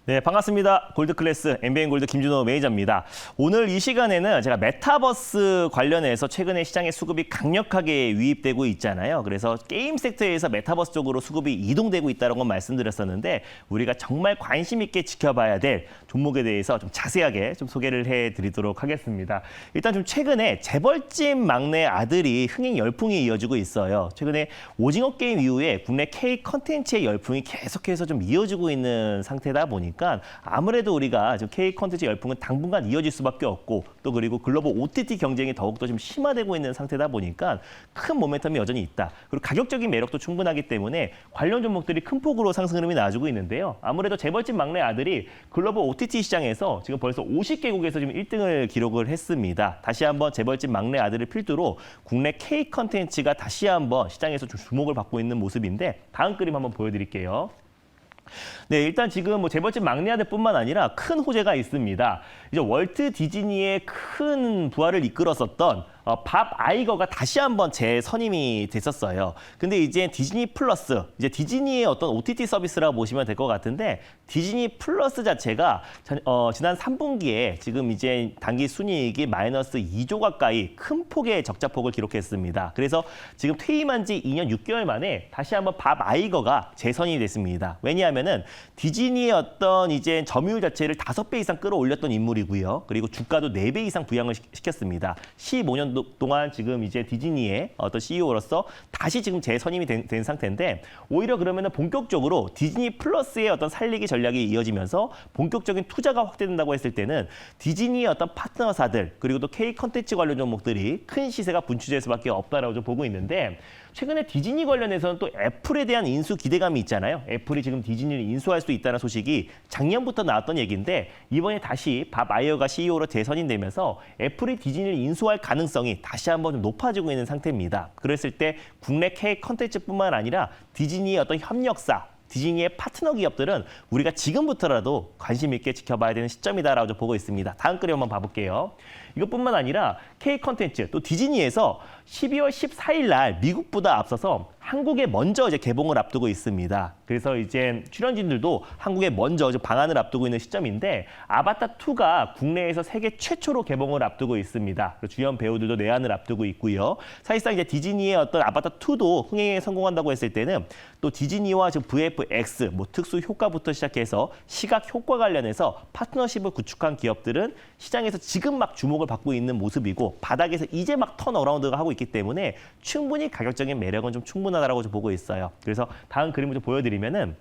네, 반갑습니다. 골드클래스 MBN 골드 김준호 매니저입니다. 오늘 이 시간에는 제가 메타버스 관련해서 최근에 시장에 수급이 강력하게 유입되고 있잖아요. 그래서 게임 섹터에서 메타버스 쪽으로 수급이 이동되고 있다는 건 말씀드렸었는데 우리가 정말 관심 있게 지켜봐야 될 종목에 대해서 좀 자세하게 좀 소개를 해드리도록 하겠습니다. 일단 좀 최근에 재벌집 막내 아들이 흥행 열풍이 이어지고 있어요. 최근에 오징어 게임 이후에 국내 K 컨텐츠의 열풍이 계속해서 좀 이어지고 있는 상태다 보니까 아무래도 우리가 지금 K 컨텐츠 열풍은 당분간 이어질 수밖에 없고 또 그리고 글로벌 OTT 경쟁이 더욱더 좀 심화되고 있는 상태다 보니까 큰 모멘텀이 여전히 있다. 그리고 가격적인 매력도 충분하기 때문에 관련 종목들이 큰 폭으로 상승 흐름이 나와주고 있는데요. 아무래도 재벌집 막내 아들이 글로벌 OTT 시장에서 지금 벌써 50개국에서 지금 1등을 기록을 했습니다. 다시 한번 재벌집 막내 아들을 필두로 국내 K 컨텐츠가 다시 한번 시장에서 좀 주목을 받고 있는 모습인데 다음 그림 한번 보여드릴게요. 네, 일단 지금 뭐 재벌집 막내 아들뿐만 아니라 큰 호재가 있습니다. 이제 월트 디즈니의 큰 부활을 이끌었었던 밥 아이거가 다시 한번 재선임이 됐었어요. 근데 이제 디즈니 플러스, 이제 디즈니의 어떤 OTT 서비스라고 보시면 될 것 같은데 디즈니 플러스 자체가 지난 3분기에 지금 이제 단기 순이익이 마이너스 2조 가까이 큰 폭의 적자폭을 기록했습니다. 그래서 지금 퇴임한 지 2년 6개월 만에 다시 한번 밥 아이거가 재선임이 됐습니다. 왜냐하면은 디즈니의 어떤 이제 점유율 자체를 5배 이상 끌어올렸던 인물이고요. 그리고 주가도 4배 이상 부양을 시켰습니다. 15년 동안 지금 이제 디즈니의 어떤 CEO로서 다시 지금 재선임이 된 상태인데 오히려 그러면은 본격적으로 디즈니 플러스의 어떤 살리기 전략이 이어지면서 본격적인 투자가 확대된다고 했을 때는 디즈니의 어떤 파트너사들 그리고 또 K 컨텐츠 관련 종목들이 큰 시세가 분출될 수밖에 없다라고 좀 보고 있는데 최근에 디즈니 관련해서는 또 애플에 대한 인수 기대감이 있잖아요. 애플이 지금 디즈니를 인수할 수 있다는 소식이 작년부터 나왔던 얘기인데 이번에 다시 밥 아이어가 CEO로 재선임되면서 애플이 디즈니를 인수할 가능성이 다시 한번 좀 높아지고 있는 상태입니다. 그랬을 때 국내 K 컨텐츠뿐만 아니라 디즈니의 어떤 협력사 디즈니의 파트너 기업들은 우리가 지금부터라도 관심 있게 지켜봐야 되는 시점이다라고 보고 있습니다. 다음 그림 한번 봐볼게요. 이것뿐만 아니라 K 컨텐츠 또 디즈니에서 12월 14일 날 미국보다 앞서서 한국에 먼저 이제 개봉을 앞두고 있습니다. 그래서 이제 출연진들도 한국에 먼저 이제 방한을 앞두고 있는 시점인데 아바타 2가 국내에서 세계 최초로 개봉을 앞두고 있습니다. 주연 배우들도 내한을 앞두고 있고요. 사실상 이제 디즈니의 어떤 아바타 2도 흥행에 성공한다고 했을 때는 또 디즈니와 지금 VFX 뭐 특수 효과부터 시작해서 시각 효과 관련해서 파트너십을 구축한 기업들은 시장에서 지금 막 주목을 받고 있는 모습이고 바닥에서 이제 막 턴어라운드가 하고 있기 때문에 충분히 가격적인 매력은 좀 충분하다라고 좀 보고 있어요. 그래서 다음 그림을 좀 보여드리면은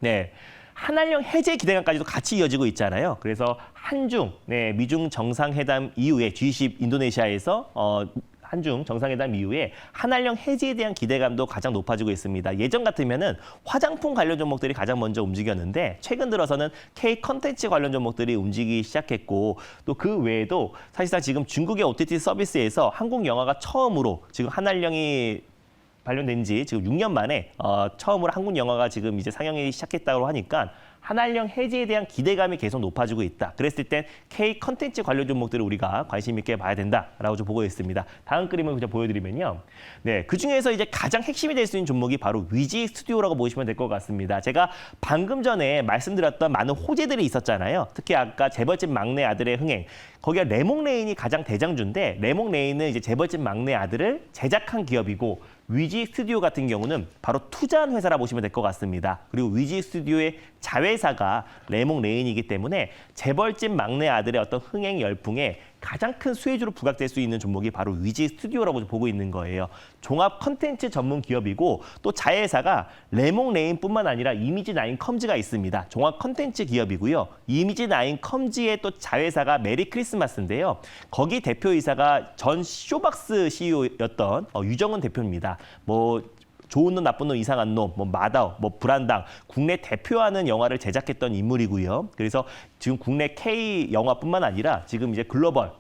네. 한알령 해제 기대감까지도 같이 이어지고 있잖아요. 그래서 한중, 미중 정상회담 이후에 G20 인도네시아에서 한중 정상회담 이후에 한알령 해제에 대한 기대감도 가장 높아지고 있습니다. 예전 같으면은 화장품 관련 종목들이 가장 먼저 움직였는데 최근 들어서는 K 컨텐츠 관련 종목들이 움직이기 시작했고 또 그 외에도 사실상 지금 중국의 OTT 서비스에서 한국 영화가 처음으로 지금 한알령이 발령된 지 지금 6년 만에 처음으로 한국 영화가 지금 이제 상영이 시작했다고 하니까 한알령 해제에 대한 기대감이 계속 높아지고 있다. 그랬을 땐 K 컨텐츠 관련 종목들을 우리가 관심 있게 봐야 된다라고 좀 보고 있습니다. 다음 그림을 그냥 보여드리면요. 네, 그 중에서 이제 가장 핵심이 될 수 있는 종목이 바로 위지 스튜디오라고 보시면 될 것 같습니다. 제가 방금 전에 말씀드렸던 많은 호재들이 있었잖아요. 특히 아까 재벌집 막내 아들의 흥행. 거기가 레몽레인이 가장 대장주인데 레몽레인은 이제 재벌집 막내 아들을 제작한 기업이고 위지 스튜디오 같은 경우는 바로 투자한 회사라 보시면 될 것 같습니다. 그리고 위지 스튜디오의 자회사가 레몽레인이기 때문에 재벌집 막내 아들의 어떤 흥행 열풍에 가장 큰 수혜주로 부각될 수 있는 종목이 바로 위지 스튜디오라고 보고 있는 거예요. 종합 컨텐츠 전문 기업이고 또 자회사가 레몽레인뿐만 아니라 이미지9 컴즈가 있습니다. 종합 컨텐츠 기업이고요. 이미지9 컴즈의 또 자회사가 메리 크리스마스인데요. 거기 대표이사가 전 쇼박스 CEO였던 유정은 대표입니다. 뭐 좋은 놈, 나쁜 놈, 이상한 놈, 뭐 마다오, 뭐 불안당, 국내 대표하는 영화를 제작했던 인물이고요. 그래서 지금 국내 K 영화뿐만 아니라 지금 이제 글로벌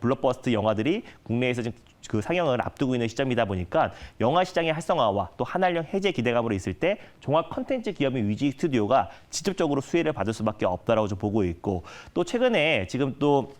블록버스터 영화들이 국내에서 지금 그 상영을 앞두고 있는 시점이다 보니까 영화 시장의 활성화와 또 한알령 해제 기대감으로 있을 때 종합 컨텐츠 기업인 위지 스튜디오가 직접적으로 수혜를 받을 수밖에 없다라고 좀 보고 있고 또 최근에 지금 또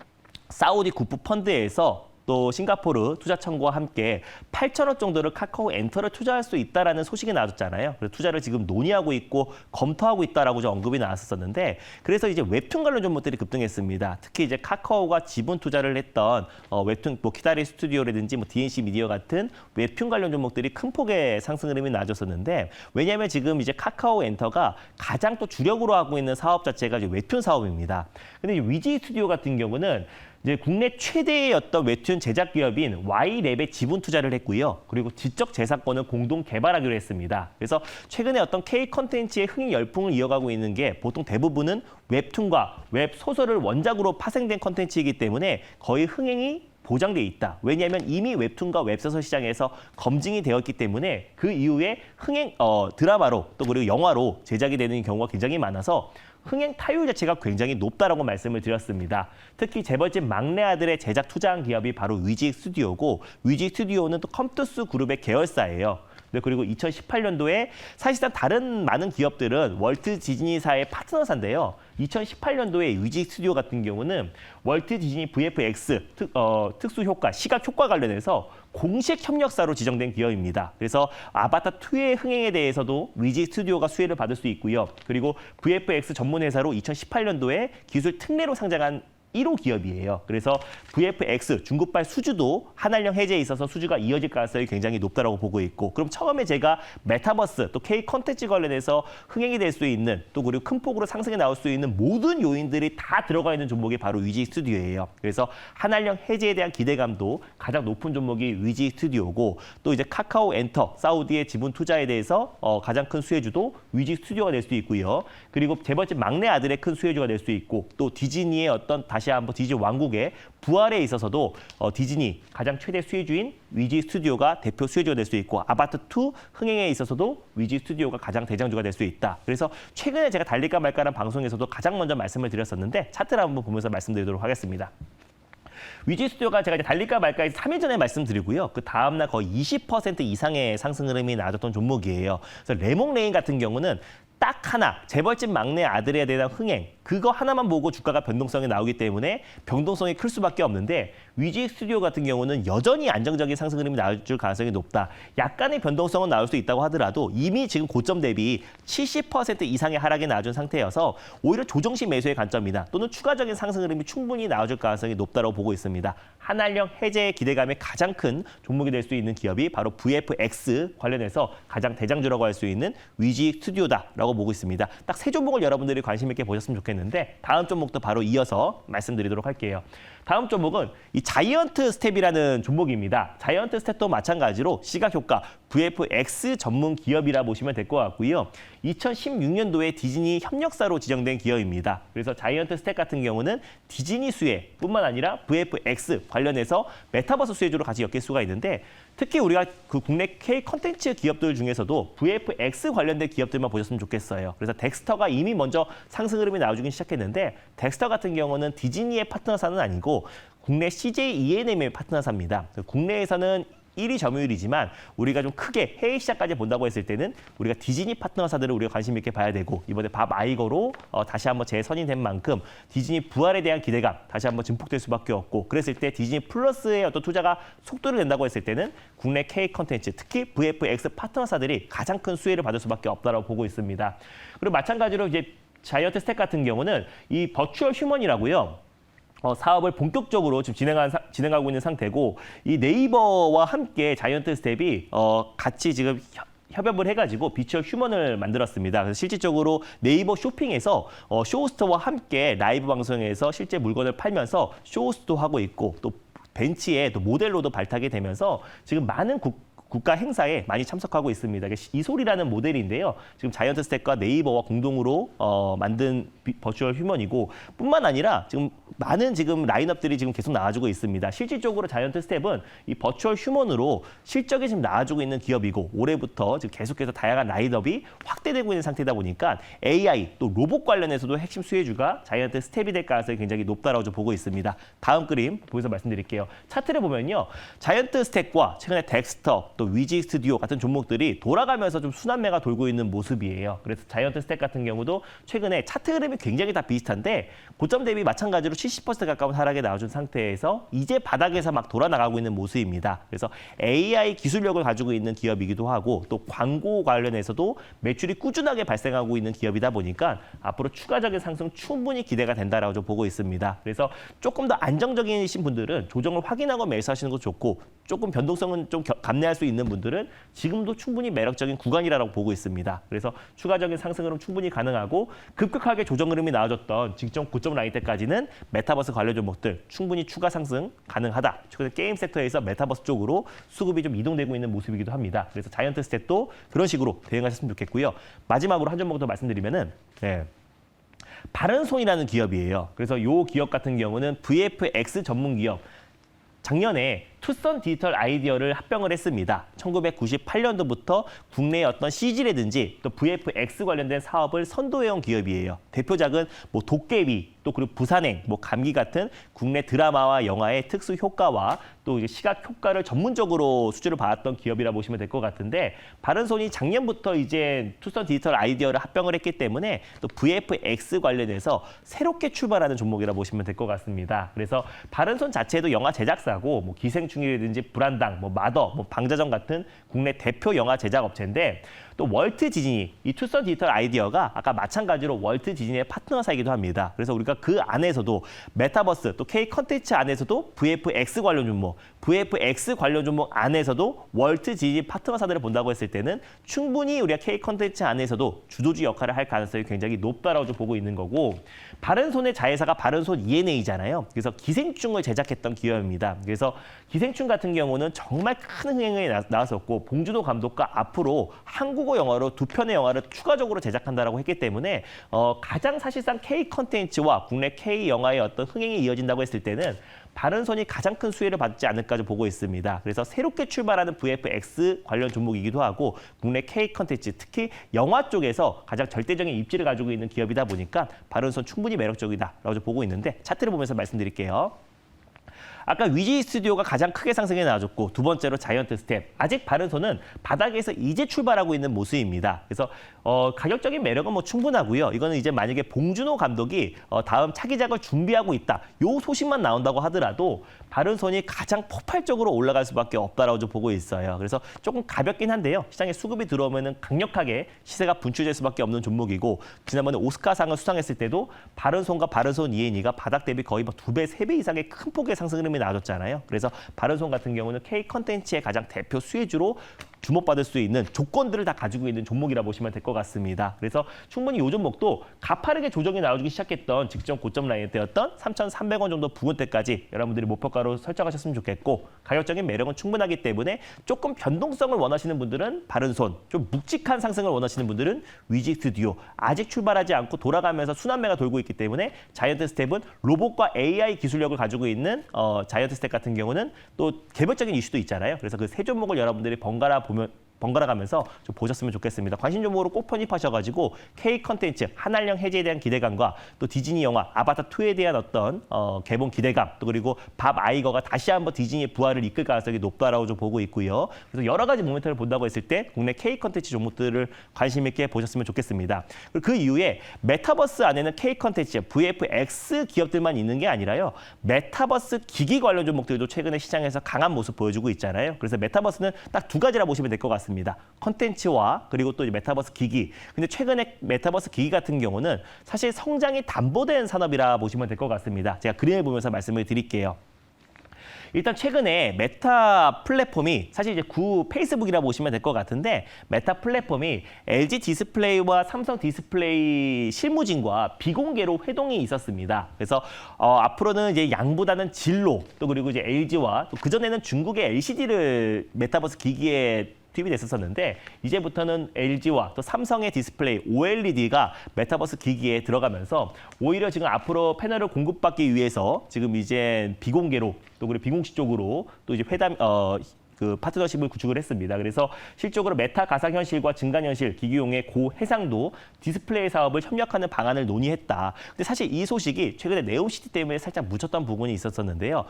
사우디 국부 펀드에서 또 싱가포르 투자 청구와 함께 8천억 정도를 카카오 엔터를 투자할 수 있다라는 소식이 나왔잖아요. 그래서 투자를 지금 논의하고 있고 검토하고 있다라고 좀 언급이 나왔었는데 그래서 이제 웹툰 관련 종목들이 급등했습니다. 특히 이제 카카오가 지분 투자를 했던 웹툰 뭐 키다리 스튜디오라든지 뭐 DNC 미디어 같은 웹툰 관련 종목들이 큰 폭의 상승 흐름이 나아졌었는데 왜냐하면 지금 이제 카카오 엔터가 가장 또 주력으로 하고 있는 사업 자체가 이제 웹툰 사업입니다. 근데 이제 위지 스튜디오 같은 경우는 이제 국내 최대의 어떤 웹툰 제작 기업인 Y랩에 지분 투자를 했고요. 그리고 지적 재산권을 공동 개발하기로 했습니다. 그래서 최근에 어떤 K 컨텐츠의 흥행 열풍을 이어가고 있는 게 보통 대부분은 웹툰과 웹 소설을 원작으로 파생된 컨텐츠이기 때문에 거의 흥행이 보장돼 있다. 왜냐하면 이미 웹툰과 웹소설 시장에서 검증이 되었기 때문에 그 이후에 흥행 드라마로 또 그리고 영화로 제작이 되는 경우가 굉장히 많아서 흥행 타율 자체가 굉장히 높다라고 말씀을 드렸습니다. 특히 재벌집 막내 아들의 제작 투자한 기업이 바로 위지 스튜디오고 위지 스튜디오는 또 컴투스 그룹의 계열사예요. 네, 그리고 2018년도에 사실상 다른 많은 기업들은 월트 디즈니사의 파트너사인데요. 2018년도에 위지 스튜디오 같은 경우는 월트 디즈니 VFX 특수 효과, 시각 효과 관련해서 공식 협력사로 지정된 기업입니다. 그래서 아바타 2의 흥행에 대해서도 위지 스튜디오가 수혜를 받을 수 있고요. 그리고 VFX 전문 회사로 2018년도에 기술 특례로 상장한 1호 기업이에요. 그래서 VFX 중국발 수주도 한알령 해제에 있어서 수주가 이어질 가능성이 굉장히 높다고 보고 있고 그럼 처음에 제가 메타버스 또 K 컨텐츠 관련해서 흥행이 될 수 있는 또 그리고 큰 폭으로 상승이 나올 수 있는 모든 요인들이 다 들어가 있는 종목이 바로 위지 스튜디오예요. 그래서 한알령 해제에 대한 기대감도 가장 높은 종목이 위지 스튜디오고 또 이제 카카오 엔터 사우디의 지분 투자에 대해서 가장 큰 수혜주도 위지 스튜디오가 될 수 있고요. 그리고 재벌집 막내 아들의 큰 수혜주가 될 수 있고 또 디즈니의 어떤 다시 한번 디즈니 왕국의 부활에 있어서도 디즈니 가장 최대 수혜주인 위지 스튜디오가 대표 수혜주가 될 수 있고 아바타2 흥행에 있어서도 위지 스튜디오가 가장 대장주가 될 수 있다. 그래서 최근에 제가 달릴까 말까라는 방송에서도 가장 먼저 말씀을 드렸었는데 차트를 한번 보면서 말씀드리도록 하겠습니다. 위지 스튜디오가 제가 이제 달릴까 말까 3일 전에 말씀드리고요. 그 다음날 거의 20% 이상의 상승 흐름이 나왔던 종목이에요. 그래서 레몽레인 같은 경우는 딱 하나, 재벌집 막내 아들에 대한 흥행, 그거 하나만 보고 주가가 변동성이 나오기 때문에 변동성이 클 수밖에 없는데 위지 스튜디오 같은 경우는 여전히 안정적인 상승 흐름이 나올 가능성이 높다. 약간의 변동성은 나올 수 있다고 하더라도 이미 지금 고점 대비 70% 이상의 하락이 나와준 상태여서 오히려 조정시 매수의 관점이다. 또는 추가적인 상승 흐름이 충분히 나와줄 가능성이 높다고 보고 있습니다. 한알령 해제의 기대감이 가장 큰 종목이 될 수 있는 기업이 바로 VFX 관련해서 가장 대장주라고 할 수 있는 위지 스튜디오다라고 보고 있습니다. 딱 세 종목을 여러분들이 관심 있게 보셨으면 좋겠는데 다음 종목도 바로 이어서 말씀드리도록 할게요. 다음 종목은 이 자이언트 스텝이라는 종목입니다. 자이언트 스텝도 마찬가지로 시각효과 VFX 전문 기업이라 보시면 될 것 같고요. 2016년도에 디즈니 협력사로 지정된 기업입니다. 그래서 자이언트 스텝 같은 경우는 디즈니 수혜뿐만 아니라 VFX 관련해서 메타버스 수혜주로 같이 엮일 수가 있는데 특히 우리가 그 국내 K 컨텐츠 기업들 중에서도 VFX 관련된 기업들만 보셨으면 좋겠어요. 그래서 덱스터가 이미 먼저 상승 흐름이 나와주긴 시작했는데 덱스터 같은 경우는 디즈니의 파트너사는 아니고 국내 CJ E&M의 파트너사입니다. 국내에서는 1위 점유율이지만 우리가 좀 크게 해외 시장까지 본다고 했을 때는 우리가 디즈니 파트너사들을 우리가 관심 있게 봐야 되고 이번에 밥 아이거로 다시 한번 재선임된 만큼 디즈니 부활에 대한 기대감 다시 한번 증폭될 수밖에 없고 그랬을 때 디즈니 플러스의 어떤 투자가 속도를 낸다고 했을 때는 국내 K 컨텐츠 특히 VFX 파트너사들이 가장 큰 수혜를 받을 수밖에 없다고 보고 있습니다. 그리고 마찬가지로 이제 자이언트 스택 같은 경우는 이 버추얼 휴먼이라고요. 사업을 본격적으로 지금 진행하고 있는 상태고 이 네이버와 함께 자이언트 스텝이 같이 지금 협업을 해가지고 비추얼 휴먼을 만들었습니다. 그래서 실질적으로 네이버 쇼핑에서 쇼호스트와 함께 라이브 방송에서 실제 물건을 팔면서 쇼호스트도 하고 있고 또 벤치에 또 모델로도 발탁이 되면서 지금 많은 국가 행사에 많이 참석하고 있습니다. 이솔이라는 모델인데요. 지금 자이언트 스택과 네이버와 공동으로 만든 버추얼 휴먼이고 뿐만 아니라 지금 많은 지금 라인업들이 지금 계속 나와주고 있습니다. 실질적으로 자이언트 스텝은 이 버추얼 휴먼으로 실적이 지금 나와주고 있는 기업이고 올해부터 지금 계속해서 다양한 라인업이 확대되고 있는 상태다 보니까 AI 또 로봇 관련해서도 핵심 수혜주가 자이언트 스텝이 될 가능성이 굉장히 높다라고 좀 보고 있습니다. 다음 그림 보여서 말씀드릴게요. 차트를 보면요. 자이언트 스택과 최근에 덱스터 또 위지 스튜디오 같은 종목들이 돌아가면서 좀 순환매가 돌고 있는 모습이에요. 그래서 자이언트 스택 같은 경우도 최근에 차트 흐름이 굉장히 다 비슷한데 고점 대비 마찬가지로 70% 가까운 하락에 나와준 상태에서 이제 바닥에서 막 돌아나가고 있는 모습입니다. 그래서 AI 기술력을 가지고 있는 기업이기도 하고 또 광고 관련해서도 매출이 꾸준하게 발생하고 있는 기업이다 보니까 앞으로 추가적인 상승 충분히 기대가 된다라고 좀 보고 있습니다. 그래서 조금 더 안정적이신 분들은 조정을 확인하고 매수하시는 것도 좋고 조금 변동성은 좀 감내할 수 있는 분들은 지금도 충분히 매력적인 구간이라고 보고 있습니다. 그래서 추가적인 상승 흐름 충분히 가능하고 급격하게 조정 흐름이 나와줬던 직전 고점 라인 때까지는 메타버스 관련 종목들 충분히 추가 상승 가능하다. 최근 게임 섹터에서 메타버스 쪽으로 수급이 좀 이동되고 있는 모습이기도 합니다. 그래서 자이언트 스택도 그런 식으로 대응하셨으면 좋겠고요. 마지막으로 한 종목 더 말씀드리면은 바른손이라는 기업이에요. 그래서 이 기업 같은 경우는 VFX 전문 기업. 작년에 투썸 디지털 아이디어를 합병을 했습니다. 1998년도부터 국내의 어떤 CG라든지 또 VFX 관련된 사업을 선도해온 기업이에요. 대표작은 뭐 도깨비, 또 그리고 부산행, 뭐 감기 같은 국내 드라마와 영화의 특수 효과와 또 이제 시각 효과를 전문적으로 수주를 받았던 기업이라 보시면 될 것 같은데 바른손이 작년부터 이제 투썸 디지털 아이디어를 합병을 했기 때문에 또 VFX 관련해서 새롭게 출발하는 종목이라 보시면 될 것 같습니다. 그래서 바른손 자체도 영화 제작사고 뭐 기생충이라든지 불안당, 뭐 마더, 뭐 방자전 같은 국내 대표 영화 제작 업체인데 또 월트 디즈니, 이 투썸 디지털 아이디어가 아까 마찬가지로 월트 디즈니의 파트너사이기도 합니다. 그래서 우리가 그 안에서도 메타버스, 또 K 컨텐츠 안에서도 VFX 관련 종목, VFX 관련 종목 안에서도 월트 디즈니 파트너사들을 본다고 했을 때는 충분히 우리가 K 컨텐츠 안에서도 주도주 역할을 할 가능성이 굉장히 높다라고 좀 보고 있는 거고 바른손의 자회사가 바른손 ENA잖아요. 그래서 기생충을 제작했던 기업입니다. 그래서 기생충 같은 경우는 정말 큰 흥행이 나왔었고 봉준호 감독과 앞으로 한국어 영화로 두 편의 영화를 추가적으로 제작한다라고 했기 때문에 가장 사실상 K 컨텐츠와 국내 K 영화의 어떤 흥행이 이어진다고 했을 때는 바른손이 가장 큰 수혜를 받지 않을까 좀 보고 있습니다. 그래서 새롭게 출발하는 VFX 관련 종목이기도 하고 국내 K 컨텐츠, 특히 영화 쪽에서 가장 절대적인 입지를 가지고 있는 기업이다 보니까 바른손 충분히 매력적이다라고 좀 보고 있는데 차트를 보면서 말씀드릴게요. 아까 위지 스튜디오가 가장 크게 상승해 나와줬고 두 번째로 자이언트 스텝. 아직 바른손은 바닥에서 이제 출발하고 있는 모습입니다. 그래서 가격적인 매력은 뭐 충분하고요. 이거는 이제 만약에 봉준호 감독이 다음 차기작을 준비하고 있다. 요 소식만 나온다고 하더라도 바른손이 가장 폭발적으로 올라갈 수밖에 없다라고 좀 보고 있어요. 그래서 조금 가볍긴 한데요. 시장에 수급이 들어오면은 강력하게 시세가 분출될 수밖에 없는 종목이고 지난번에 오스카상을 수상했을 때도 바른손과 바른손 ENE가 바닥 대비 거의 뭐 2배, 3배 이상의 큰 폭의 상승 흐름이 나와줬잖아요. 그래서 바른손 같은 경우는 K 컨텐츠의 가장 대표 수혜주로 주목받을 수 있는 조건들을 다 가지고 있는 종목이라 보시면 될 것 같습니다. 그래서 충분히 이 종목도 가파르게 조정이 나와주기 시작했던 직전 고점 라인 때였던 3,300원 정도 부근대까지 여러분들이 목표가로 설정하셨으면 좋겠고 가격적인 매력은 충분하기 때문에 조금 변동성을 원하시는 분들은 바른손, 좀 묵직한 상승을 원하시는 분들은 위지 스튜디오, 아직 출발하지 않고 돌아가면서 순환매가 돌고 있기 때문에 자이언트 스텝은 로봇과 AI 기술력을 가지고 있는 자이언트 스텝 같은 경우는 또 개별적인 이슈도 있잖아요. 그래서 그 세 종목을 여러분들이 번갈아 가면서 좀 보셨으면 좋겠습니다. 관심 종목으로 꼭 편입하셔가지고 K 컨텐츠, 한알령 해제에 대한 기대감과 또 디즈니 영화 아바타 2에 대한 어떤 개봉 기대감, 또 그리고 밥 아이거가 다시 한번 디즈니의 부활을 이끌 가능성이 높다라고 좀 보고 있고요. 그래서 여러 가지 모멘텀을 본다고 했을 때 국내 K 컨텐츠 종목들을 관심 있게 보셨으면 좋겠습니다. 그리고 그 이후에 메타버스 안에는 K 컨텐츠, VFX 기업들만 있는 게 아니라요. 메타버스 기기 관련 종목들도 최근에 시장에서 강한 모습 보여주고 있잖아요. 그래서 메타버스는 딱 두 가지라 보시면 될 것 같습니다. 컨텐츠와 그리고 또 메타버스 기기. 근데 최근에 메타버스 기기 같은 경우는 사실 성장이 담보된 산업이라 보시면 될 것 같습니다. 제가 그림을 보면서 말씀을 드릴게요. 일단 최근에 메타 플랫폼이 사실 이제 구 페이스북이라 보시면 될 것 같은데 메타 플랫폼이 LG 디스플레이와 삼성 디스플레이 실무진과 비공개로 회동이 있었습니다. 그래서 앞으로는 이제 양보다는 진로 또 그리고 이제 LG와 또 그전에는 중국의 LCD를 메타버스 기기에 투입이 됐었는데 이제부터는 LG와 또 삼성의 디스플레이 OLED가 메타버스 기기에 들어가면서 오히려 지금 앞으로 패널을 공급받기 위해서 지금 이제 비공개로 또 그리고 비공식적으로 또 이제 그 파트너십을 구축을 했습니다. 그래서 실적으로 메타 가상현실과 증강현실, 기기용의 고해상도 디스플레이 사업을 협력하는 방안을 논의했다. 근데 사실 이 소식이 최근에 네옴시티 때문에 살짝 묻혔던 부분이 있었었는데요.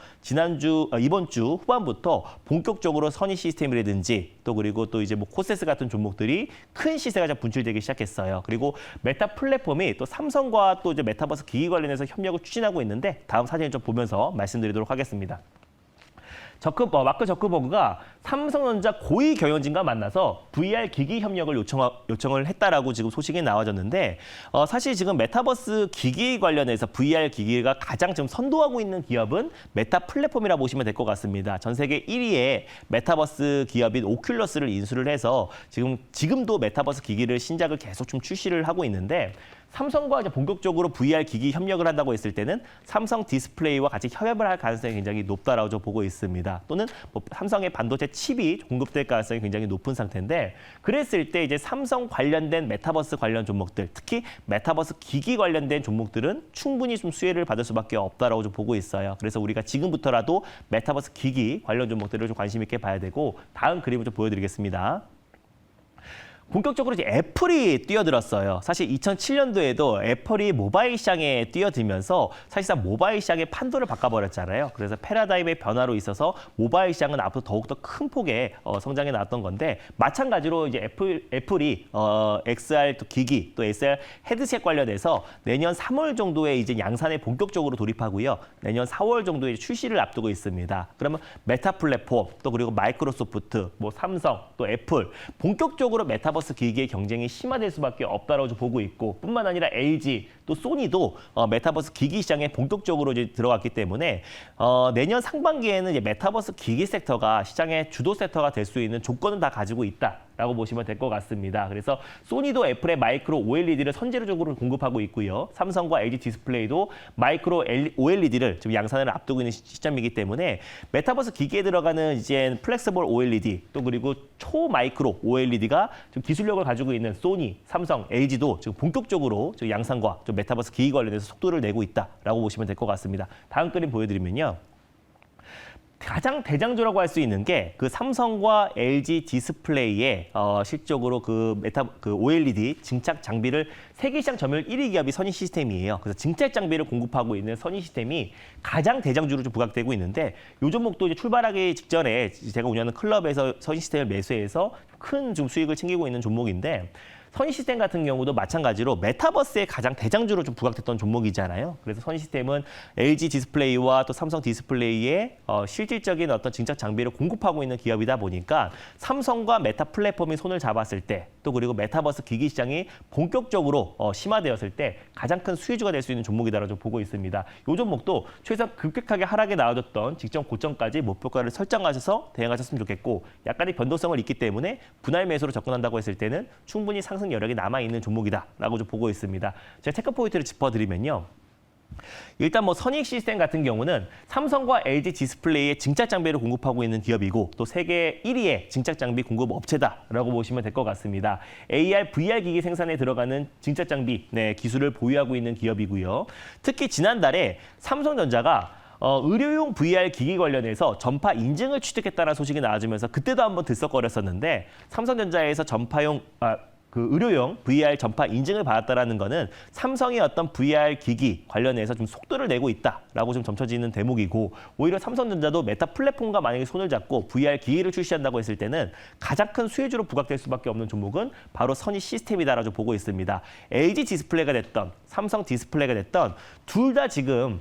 이번 주 후반부터 본격적으로 선의 시스템이라든지 또 그리고 또 이제 뭐 코세스 같은 종목들이 큰 시세가 좀 분출되기 시작했어요. 그리고 메타 플랫폼이 또 삼성과 또 이제 메타버스 기기 관련해서 협력을 추진하고 있는데 다음 사진을 좀 보면서 말씀드리도록 하겠습니다. 마크 저커버그가 삼성전자 고위 경영진과 만나서 VR 기기 협력을 요청을 했다라고 지금 소식이 나와졌는데 사실 지금 메타버스 기기 관련해서 VR 기기가 가장 지금 선도하고 있는 기업은 메타 플랫폼이라 보시면 될 것 같습니다. 전 세계 1위의 메타버스 기업인 오큘러스를 인수를 해서 지금도 메타버스 기기를 신작을 계속 좀 출시를 하고 있는데 삼성과 이제 본격적으로 VR 기기 협력을 한다고 했을 때는 삼성 디스플레이와 같이 협업을 할 가능성이 굉장히 높다라고 보고 있습니다. 또는 뭐 삼성의 반도체 칩이 공급될 가능성이 굉장히 높은 상태인데 그랬을 때 이제 삼성 관련된 메타버스 관련 종목들, 특히 메타버스 기기 관련된 종목들은 충분히 좀 수혜를 받을 수밖에 없다라고 좀 보고 있어요. 그래서 우리가 지금부터라도 메타버스 기기 관련 종목들을 좀 관심 있게 봐야 되고 다음 그림을 좀 보여드리겠습니다. 본격적으로 이제 애플이 뛰어들었어요. 사실 2007년도에도 애플이 모바일 시장에 뛰어들면서 사실상 모바일 시장의 판도를 바꿔버렸잖아요. 그래서 패러다임의 변화로 있어서 모바일 시장은 앞으로 더욱더 큰 폭의 성장이 나왔던 건데 마찬가지로 이제 애플이 XR 또 기기 또 SR 헤드셋 관련해서 내년 3월 정도에 이제 양산에 본격적으로 돌입하고요. 내년 4월 정도에 출시를 앞두고 있습니다. 그러면 메타 플랫폼 또 그리고 마이크로소프트, 뭐 삼성 또 애플 본격적으로 메타버스 기기의 경쟁이 심화될 수밖에 없다고 보고 있고 뿐만 아니라 LG 또 소니도 메타버스 기기 시장에 본격적으로 이제 들어갔기 때문에 내년 상반기에는 이제 메타버스 기기 섹터가 시장의 주도 섹터가 될 수 있는 조건은 다 가지고 있다라고 보시면 될 것 같습니다. 그래서 소니도 애플의 마이크로 OLED를 선제적으로 공급하고 있고요. 삼성과 LG 디스플레이도 마이크로 OLED를 지금 양산을 앞두고 있는 시점이기 때문에 메타버스 기기에 들어가는 이제 플렉서블 OLED 또 그리고 초마이크로 OLED가 좀 기술력을 가지고 있는 소니, 삼성, LG도 지금 본격적으로 지금 양산과 좀 메타버스 기기 관련해서 속도를 내고 있다라고 보시면 될 것 같습니다. 다음 그림 보여드리면요. 가장 대장주라고 할 수 있는 게 그 삼성과 LG 디스플레이의 실적으로 그 OLED 증착 장비를 세계 시장 점유율 1위 기업이 선의 시스템이에요. 그래서 증착 장비를 공급하고 있는 선의 시스템이 가장 대장주로 좀 부각되고 있는데 요 종목도 이제 출발하기 직전에 제가 운영하는 클럽에서 선의 시스템을 매수해서 큰 좀 수익을 챙기고 있는 종목인데 선의 시스템 같은 경우도 마찬가지로 메타버스의 가장 대장주로 좀 부각됐던 종목이잖아요. 그래서 선의 시스템은 LG 디스플레이와 또 삼성 디스플레이의 실질적인 어떤 증착 장비를 공급하고 있는 기업이다 보니까 삼성과 메타 플랫폼이 손을 잡았을 때 또 그리고 메타버스 기기 시장이 본격적으로 심화되었을 때 가장 큰 수혜주가 될 수 있는 종목이다라고 보고 있습니다. 이 종목도 최소한 급격하게 하락에 나와줬던 직전 고점까지 목표가를 설정하셔서 대응하셨으면 좋겠고 약간의 변동성을 있기 때문에 분할 매수로 접근한다고 했을 때는 충분히 상승 여력이 남아있는 종목이다라고 좀 보고 있습니다. 제가 체크 포인트를 짚어드리면요. 일단 뭐 선익 시스템 같은 경우는 삼성과 LG 디스플레이의 증착 장비를 공급하고 있는 기업이고 또 세계 1위의 증착 장비 공급 업체다라고 보시면 될 것 같습니다. AR, VR 기기 생산에 들어가는 증착 장비 기술을 보유하고 있는 기업이고요. 특히 지난달에 삼성전자가 의료용 VR 기기 관련해서 전파 인증을 취득했다는 소식이 나와주면서 그때도 한번 들썩거렸었는데 삼성전자에서 의료용 VR 전파 인증을 받았다는 거는 삼성의 어떤 VR 기기 관련해서 좀 속도를 내고 있다라고 좀 점쳐지는 대목이고 오히려 삼성전자도 메타 플랫폼과 만약에 손을 잡고 VR 기기를 출시한다고 했을 때는 가장 큰 수혜주로 부각될 수밖에 없는 종목은 바로 선의 시스템이다라고 보고 있습니다. LG 디스플레이가 됐던 삼성 디스플레이가 됐던 둘 다 지금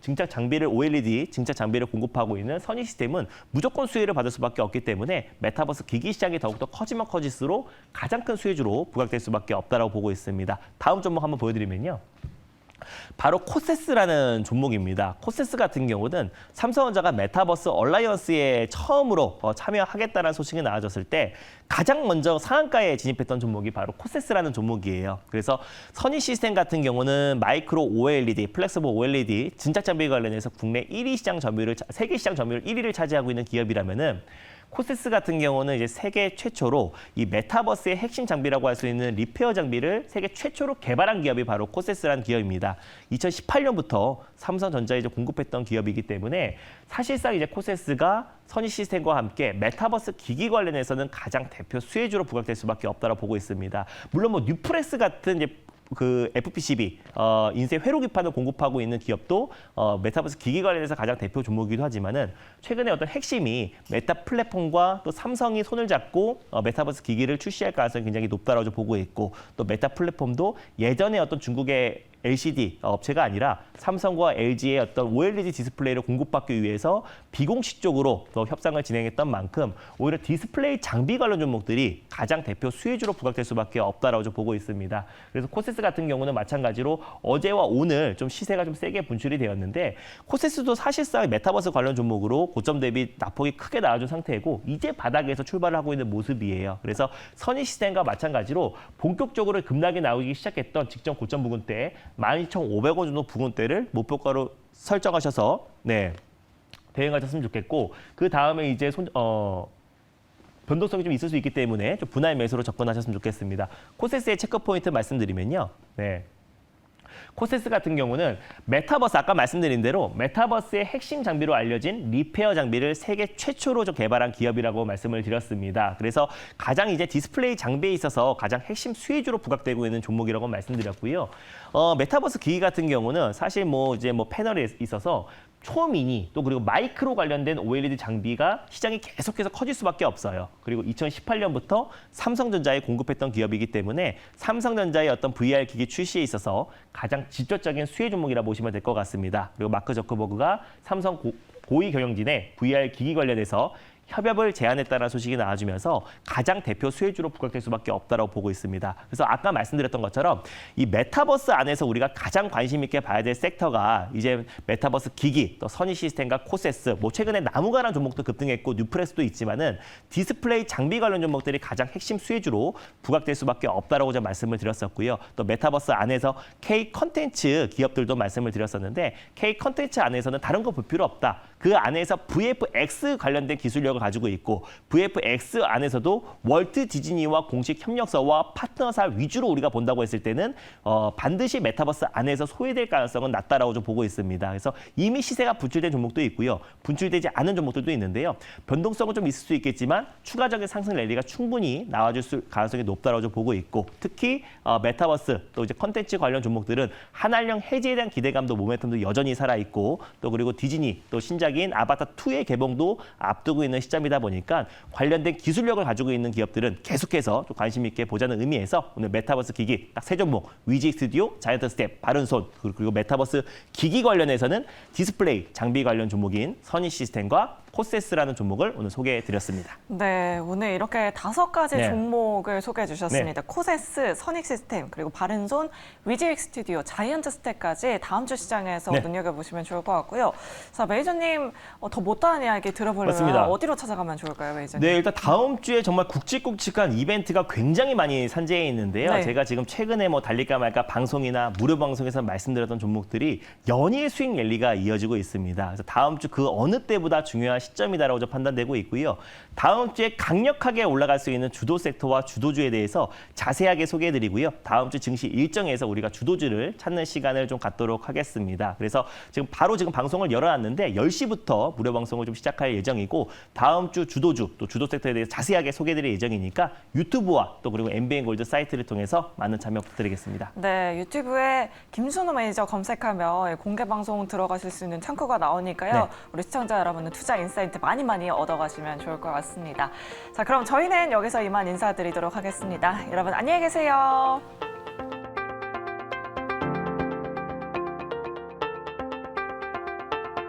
증착 장비를 OLED 증착 장비를 공급하고 있는 선의 시스템은 무조건 수혜를 받을 수밖에 없기 때문에 메타버스 기기 시장이 더욱더 커지면 커질수록 가장 큰 수혜주로 부각될 수밖에 없다라고 보고 있습니다. 다음 종목 한번 보여드리면요. 바로 코세스라는 종목입니다. 코세스 같은 경우는 삼성전자가 메타버스 얼라이언스에 처음으로 참여하겠다는 소식이 나와졌을 때 가장 먼저 상한가에 진입했던 종목이 바로 코세스라는 종목이에요. 그래서 선의 시스템 같은 경우는 마이크로 OLED, 플렉서블 OLED 증착 장비 관련해서 국내 1위 시장 점유율을 세계 시장 점유율 1위를 차지하고 있는 기업이라면은 코세스 같은 경우는 이제 세계 최초로 이 메타버스의 핵심 장비라고 할 수 있는 리페어 장비를 세계 최초로 개발한 기업이 바로 코세스라는 기업입니다. 2018년부터 삼성전자에 이제 공급했던 기업이기 때문에 사실상 이제 코세스가 선희 시스템과 함께 메타버스 기기 관련해서는 가장 대표 수혜주로 부각될 수밖에 없다고 보고 있습니다. 물론 뭐 뉴프레스 같은 이제 그 FPCB 인쇄 회로 기판을 공급하고 있는 기업도 메타버스 기기 관련해서 가장 대표 종목이기도 하지만은 최근에 어떤 핵심이 메타 플랫폼과 또 삼성이 손을 잡고 메타버스 기기를 출시할 가능성이 굉장히 높다라고 보고 있고, 또 메타 플랫폼도 예전에 어떤 중국의 LCD 업체가 아니라 삼성과 LG의 어떤 OLED 디스플레이를 공급받기 위해서 비공식적으로 더 협상을 진행했던 만큼 오히려 디스플레이 장비 관련 종목들이 가장 대표 수혜주로 부각될 수밖에 없다라고 보고 있습니다. 그래서 코세스 같은 경우는 마찬가지로 어제와 오늘 좀 시세가 좀 세게 분출이 되었는데, 코세스도 사실상 메타버스 관련 종목으로 고점 대비 낙폭이 크게 나와준 상태이고 이제 바닥에서 출발을 하고 있는 모습이에요. 그래서 선희 시스템과 마찬가지로 본격적으로 급락이 나오기 시작했던 직전 고점 부근대 12,500원 정도 부근대를 목표가로 설정하셔서 대응하셨으면 좋겠고, 그 다음에 이제 변동성이 좀 있을 수 있기 때문에 좀 분할 매수로 접근하셨으면 좋겠습니다. 코세스의 체크 포인트 말씀드리면요. 코세스 같은 경우는 메타버스, 아까 말씀드린 대로 메타버스의 핵심 장비로 알려진 리페어 장비를 세계 최초로 개발한 기업이라고 말씀을 드렸습니다. 그래서 가장 이제 디스플레이 장비에 있어서 가장 핵심 수혜주로 부각되고 있는 종목이라고 말씀드렸고요. 메타버스 기기 같은 경우는 사실 패널에 있어서 초미니 또 그리고 마이크로 관련된 OLED 장비가 시장이 계속해서 커질 수밖에 없어요. 그리고 2018년부터 삼성전자에 공급했던 기업이기 때문에 삼성전자의 어떤 VR 기기 출시에 있어서 가장 직접적인 수혜 종목이라 보시면 될 것 같습니다. 그리고 마크 저커버그가 삼성 고위 경영진의 VR 기기 관련해서 협업을 제안했다는 소식이 나와주면서 가장 대표 수혜주로 부각될 수밖에 없다고 보고 있습니다. 그래서 아까 말씀드렸던 것처럼 이 메타버스 안에서 우리가 가장 관심 있게 봐야 될 섹터가 이제 메타버스 기기, 또 선희 시스템과 코세스, 최근에 나무가라는 종목도 급등했고 뉴프레스도 있지만은 디스플레이 장비 관련 종목들이 가장 핵심 수혜주로 부각될 수밖에 없다라고 제가 말씀을 드렸었고요. 또 메타버스 안에서 K 컨텐츠 기업들도 말씀을 드렸었는데, K 컨텐츠 안에서는 다른 거 볼 필요 없다. 그 안에서 VFX 관련된 기술력을 가지고 있고, VFX 안에서도 월트 디즈니와 공식 협력사와 파트너사 위주로 우리가 본다고 했을 때는 반드시 메타버스 안에서 소외될 가능성은 낮다라고 좀 보고 있습니다. 그래서 이미 시세가 분출된 종목도 있고요, 분출되지 않은 종목들도 있는데요. 변동성은 좀 있을 수 있겠지만 추가적인 상승 랠리가 충분히 나와줄 가능성이 높다라고 좀 보고 있고, 특히 메타버스 또 이제 컨텐츠 관련 종목들은 한알령 해지에 대한 기대감도 모멘텀도 여전히 살아 있고, 또 그리고 디즈니 또 신작인 아바타 2의 개봉도 앞두고 있는 시점이다 보니까 관련된 기술력을 가지고 있는 기업들은 계속해서 좀 관심 있게 보자는 의미에서 오늘 메타버스 기기 딱 세 종목, 위지 스튜디오, 자이언트 스텝, 바른손, 그리고 메타버스 기기 관련해서는 디스플레이 장비 관련 종목인 선희 시스템과 코세스라는 종목을 오늘 소개해드렸습니다. 네, 오늘 이렇게 5가지 종목을 소개해 주셨습니다. 네. 코세스, 선익 시스템, 그리고 바른손, 위지익 스튜디오, 자이언트 스텝까지 다음 주 시장에서 눈여겨보시면 좋을 것 같고요. 자, 메이저님 더 못다한 이야기 들어보려면 맞습니다. 어디로 찾아가면 좋을까요, 메이저님? 네, 일단 다음 주에 정말 굵직굵직한 이벤트가 굉장히 많이 산재해 있는데요. 제가 지금 최근에 달릴까 말까 방송이나 무료 방송에서 말씀드렸던 종목들이 연일 수익 랠리가 이어지고 있습니다. 그래서 다음 주 그 어느 때보다 중요한 시점이다라고 판단되고 있고요. 다음 주에 강력하게 올라갈 수 있는 주도 섹터와 주도주에 대해서 자세하게 소개해드리고요. 다음 주 증시 일정에서 우리가 주도주를 찾는 시간을 좀 갖도록 하겠습니다. 그래서 지금 방송을 열어놨는데 10시부터 무료 방송을 좀 시작할 예정이고, 다음 주 주도주 또 주도 섹터에 대해서 자세하게 소개해드릴 예정이니까 유튜브와 또 그리고 MBN골드 사이트를 통해서 많은 참여 부탁드리겠습니다. 네, 유튜브에 김순호 매니저 검색하면 공개 방송 들어가실 수 있는 창구가 나오니까요. 우리 시청자 여러분은 투자 인사이트 많이 얻어가시면 좋을 것 같습니다. 자, 그럼 저희는 여기서 이만 인사드리도록 하겠습니다. 여러분 안녕히 계세요.